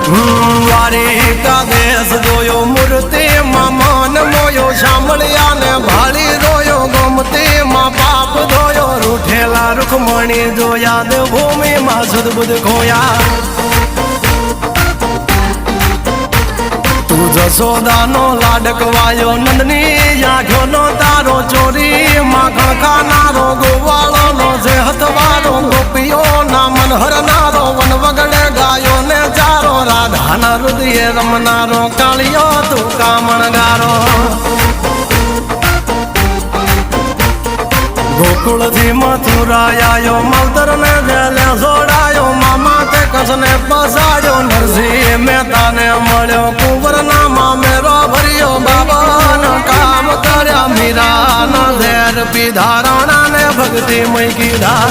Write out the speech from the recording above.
દ્વારિકા દેશ જોયો મૂર્તિ માં મન મોયો સાંભળ્યા ને ભાળી રોયો ગમતી માં પાપ ધોયો રૂઠેલા રૂખમણી જોયા દેવભૂમિ માં સદબુદ્ધ ખોયા તું જશોદાનો લાડકવાયો નંદની આંખો નો તારો ચોરી માખણ ખાનારો ગોવાળો નો જે હથવારો ગોપીઓ ના મન હરનારો વન વગડે ગાયો ને ચારો રાધાના હૃદય રમનારો કાળિયો તું કામણગારો ગોકુળ થી મથુરાયો માવતર ને જેલે જોડાયો મામા તે કસને પસાયો નરસિંહ મહેતા ને મળ્યો કુંવર ના મામેરો ભર્યો બાબા કામ કર્યા મીરા ના ઝેર પીધા રાણા ને ભક્તિ મય કીધા